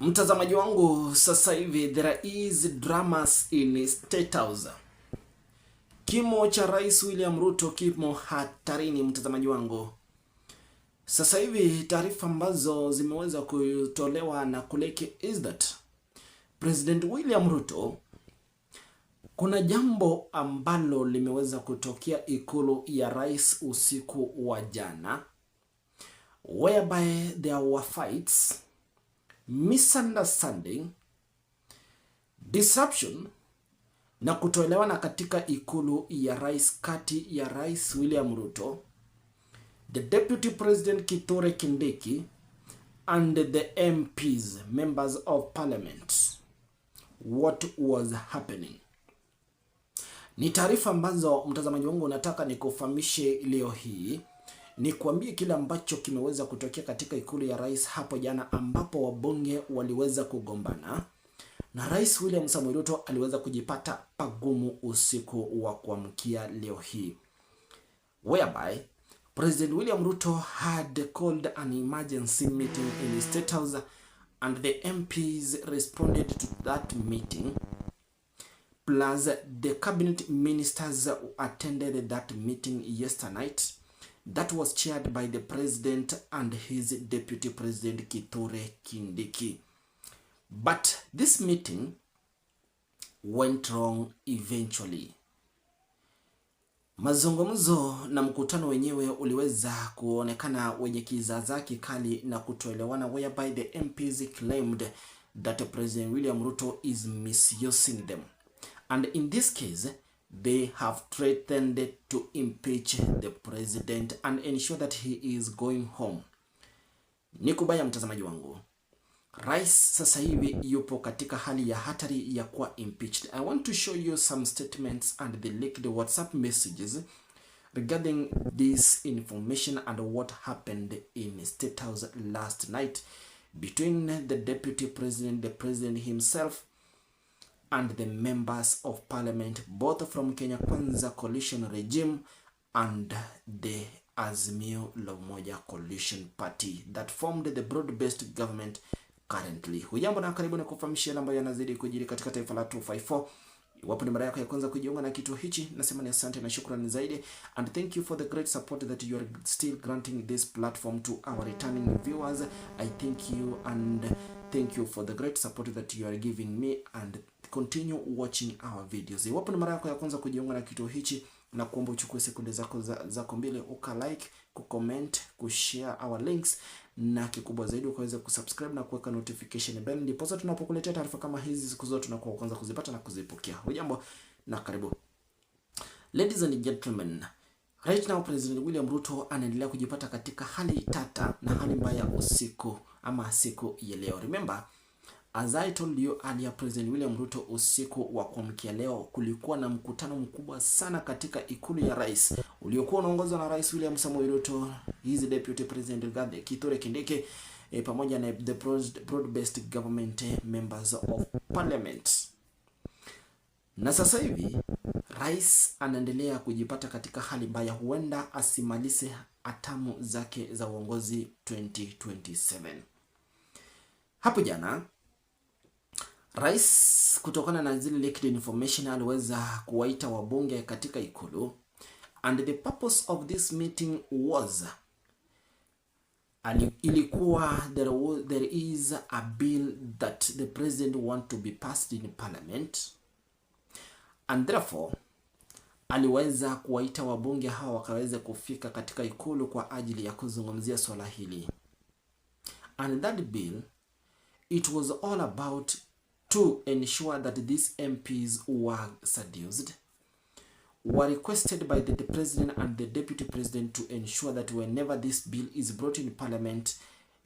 Mtazamaji wangu, sasa hivi there is dramas in State House. Kimo cha Rais William Ruto kimo hatarini mtazamaji wangu. Sasa hivi taarifa ambazo zimeweza kutolewa na kuleke is that President William Ruto, kuna jambo ambalo limeweza kutokea ikulu ya rais usiku wa jana, whereby there were fights, misunderstanding, disruption na kutoelewana katika ikulu ya rais kati ya Rais William Ruto, the Deputy President Kithure Kindiki and the MPs, members of parliament. What was happening? Ni taarifa ambazo mtazamaji wangu unataka nikufahamishe leo hii. Ni kuambie kile ambacho kimeweza kutokea katika ikulu ya rais hapo jana, ambapo wabunge waliweza kugombana na Rais William Samoei Ruto aliweza kujipata pagumu usiku wa kuamkia leo hii, whereby President William Ruto had called an emergency meeting in the State House and the MPs responded to that meeting, plus the cabinet ministers attended that meeting yesterday night that was chaired by the president and his deputy president Kithure Kindiki. But this meeting went wrong eventually. Mazungumzo na mkutano wenyewe uliweza kuonekana wenye kizaza kikali na kutoelewana, whereby the MPs claimed that President William Ruto is misusing them. And in this case, they have threatened to impeach the president and ensure that he is going home. Ni kubaya mtazamaji wangu. Rais sasa hivi yupo katika hali ya hatari ya kuwa impeached. I want to show you some statements and the leaked WhatsApp messages regarding this information and what happened in State House last night between the deputy president, the president himself, and the members of parliament, both from Kenya Kwanza coalition regime and the Azimio la Umoja coalition party that formed the broad-based government currently. Hujambo na karibu na kufahamisha namba yanazidi kujiri katika taifa la 254. Iwapo ni mara yako ya kwanza kujiunga na kituo hichi, nasema ni asante na shukrani zaidi, and thank you for the great support that you are still granting this platform to our returning viewers. I thank you and thank you for the great support that you are giving me, and continue watching our videos. Iwapo ni mara yako ya kwanza kujiunga na kituo hichi, na kuomba uchukue sekunde zako mbili uka-like, ku-comment, ku-share our links, na kikubwa zaidi ukaweza kusubscribe na kuweka notification bell, ndipo sasa tunapokuletea taarifa kama hizi siku zote tunakuwa kwanza kuzipata na kuzipokea. Hujambo na karibu. Ladies and gentlemen, right now President William Ruto anaendelea kujipata katika hali tata na hali mbaya usiku ama siku ya leo. Remember, as I told you earlier, President William Ruto usiku wa kuamkia leo kulikuwa na mkutano mkubwa sana katika ikulu ya rais uliokuwa unaongozwa na Rais William Samoei Ruto, his deputy president Kithure Kindiki, pamoja na the broad-based government members of parliament. Na sasa hivi rais anaendelea kujipata katika hali mbaya, huenda asimalize atamu zake za uongozi 2027. Hapo jana rais, kutokana na zile leaked information, aliweza kuwaita wabunge katika ikulu, and the purpose of this meeting was ilikuwa there is a bill that the president want to be passed in parliament, and therefore aliweza kuwaita wabunge hawa wakaweza kufika katika ikulu kwa ajili ya kuzungumzia swala hili. And that bill, it was all about to ensure that these MPs were seduced, were requested by the president and the deputy president to ensure that whenever this bill is brought in parliament,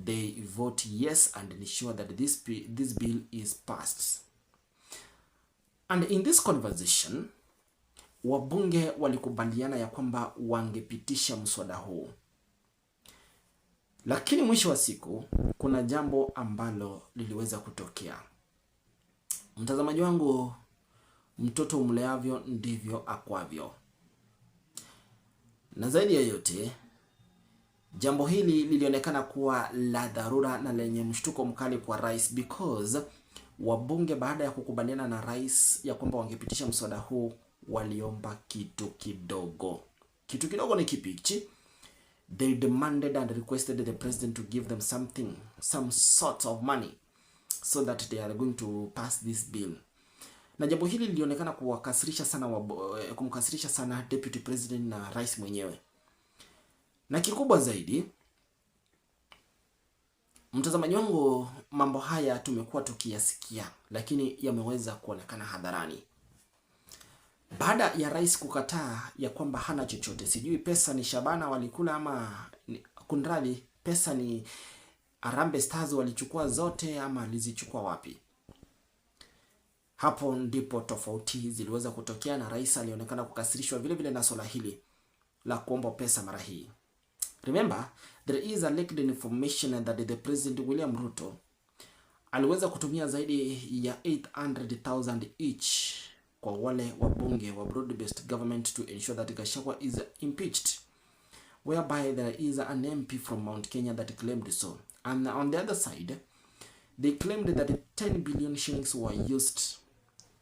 they vote yes and ensure that this bill is passed. And in this conversation, wabunge walikubaliana ya kwamba wangepitisha mswada huu. Lakini mwisho wa siku kuna jambo ambalo liliweza kutokea. Mtazamaji wangu, mtoto umleavyo ndivyo akwavyo. Na zaidi ya yote, Jambo hili lilionekana kuwa la dharura na lenye mshtuko mkali kwa rais, because wabunge baada ya kukubaliana na rais ya kwamba wangepitisha mswada huu waliomba kitu kidogo. Kitu kidogo ni kipi? They demanded and requested the president to give them something, some sort of money, so that they are going to pass this bill. Na jambo hili lilionekana kumkasirisha sana deputy president na rais mwenyewe. Na kikubwa zaidi, mtazamaji wangu, mambo haya tumekuwa tukiyasikia, lakini yameweza kuonekana hadharani baada ya rais kukataa ya kwamba hana chochote. Sijui pesa ni Shabana walikula ama kunradhi, pesa ni Harambee Stars walichukua zote ama alizichukua wapi? Hapo ndipo tofauti ziliweza kutokea, na rais alionekana kukasirishwa vile vile na swala hili la kuomba pesa mara hii. Remember, there is a leaked information that the President William Ruto aliweza kutumia zaidi ya 800,000 each kwa wale wabunge wa broad-based government to ensure that Gachagua is impeached, whereby there is an MP from Mount Kenya that claimed so. And on the other side, they claimed that 10 billion shillings were used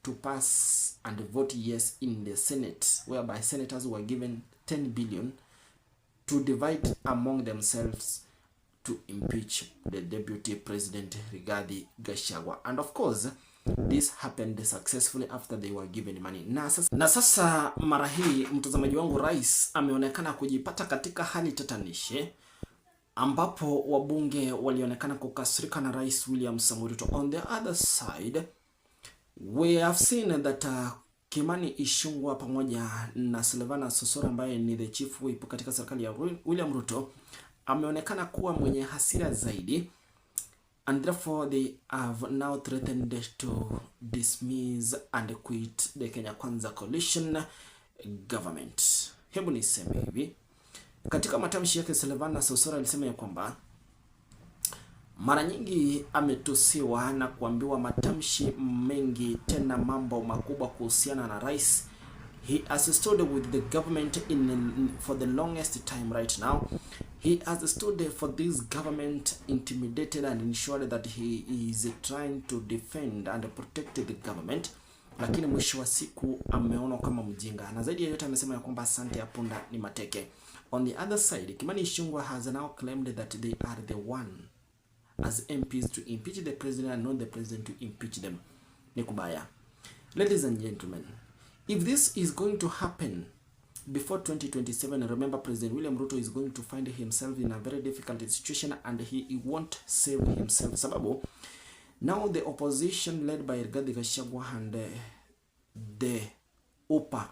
to pass and vote yes in the Senate, whereby senators were given 10 billion to divide among themselves to impeach the deputy president Rigathi Gachagua. And of course, this happened successfully after they were given money. Na sasa mara hii mtazamaji wangu, rais ameonekana kujipata katika hali tatanishi, ambapo wabunge walionekana kukasirika na rais William Samoei Ruto. On the other side, we have seen that Kimani Ichung'wah pamoja na Sylvana Sosoro ambaye ni the chief whip katika serikali ya William Ruto ameonekana kuwa mwenye hasira zaidi, and therefore they have now threatened to dismiss and quit the Kenya Kwanza coalition government. Hebu niseme hivi, katika matamshi yake Sylvana Sosoro alisema ya kwamba mara nyingi ametusiwa na kuambiwa matamshi mengi, tena mambo makubwa kuhusiana na rais. He has stood with the government for the longest time right now. He has stood for this government, intimidated and ensured that he is trying to defend and protect the government. Lakini mwisho wa siku ameona kama mjinga. Na zaidi ya yote amesema ya kwamba asante ya punda ni mateke. On the other side, Kimani Ichung'wah has now claimed that they are the one as MPs to impeach the president and not the president to impeach them. Ni kubaya. Ladies and gentlemen, if this is going to happen before 2027, remember President William Ruto is going to find himself in a very difficult situation, and he won't save himself. Sababu, now the opposition led by Rigathi Gachagua and the UPA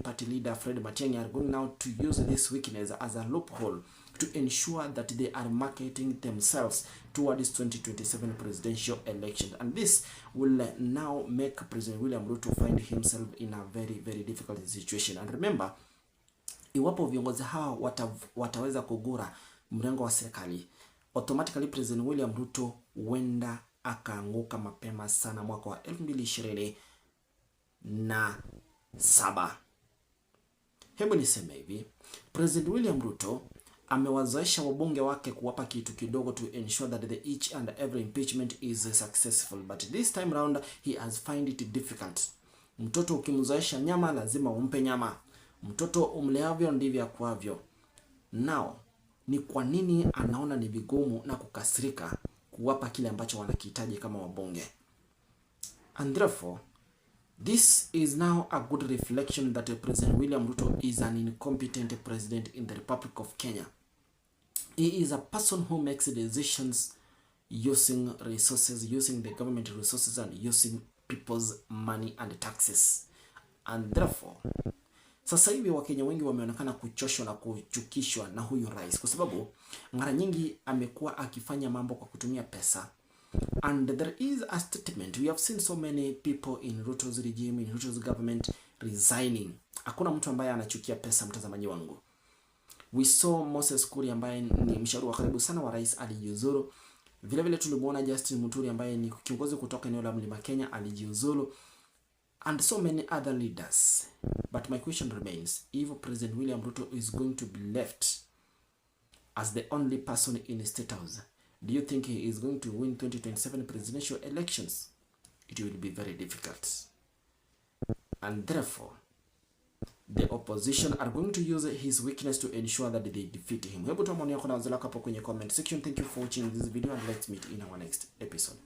party leader Fred Matiang'I are going now to use this weakness as a loophole to ensure that they are marketing themselves towards 2027 presidential election. And this will now make President William Ruto find himself in a very, very difficult situation. And remember, iwapo viongozi hawa wataweza kugura mrengo wa serikali, automatically President William Ruto huenda akaanguka mapema sana mwaka wa 2027. Hebu niseme hivi, President William Ruto amewazoesha wabunge wake kuwapa kitu kidogo to ensure that each and every impeachment is successful, but this time round he has find it difficult. Mtoto ukimzoesha nyama lazima umpe nyama. Mtoto umleavyo ndivyo akuavyo. Now, ni kwa nini anaona ni vigumu na kukasirika kuwapa kile ambacho wanakihitaji kama wabunge? And therefore, this is now a good reflection that President William Ruto is an incompetent president in the Republic of Kenya. He is a person who makes decisions using resources, using the government resources, and using people's money and taxes. And therefore, sasa hivi Wakenya wengi wameonekana kuchoshwa na kuchukishwa na huyu rais, kwa sababu mara nyingi amekuwa akifanya mambo kwa kutumia pesa. And there is a statement. We have seen so many people in Ruto's regime, in Ruto's government resigning. Hakuna mtu ambaye anachukia pesa, mtazamaji wangu. We saw Moses Kuria ambaye ni mshauri wa karibu sana wa rais alijiuzulu. Vile vile tulimuona Justin Muturi ambaye ni kiongozi kutoka eneo la Mlima Kenya alijiuzulu. And so many other leaders. But my question remains, if President William Ruto is going to be left as the only person in the State House, do you think he is going to win 2027 presidential elections? It will be very difficult. And therefore, the opposition are going to use his weakness to ensure that they defeat him. Hebu tuone maoni yako na wazo lako hapo kwenye comment section. Thank you for watching this video and let's meet in our next episode.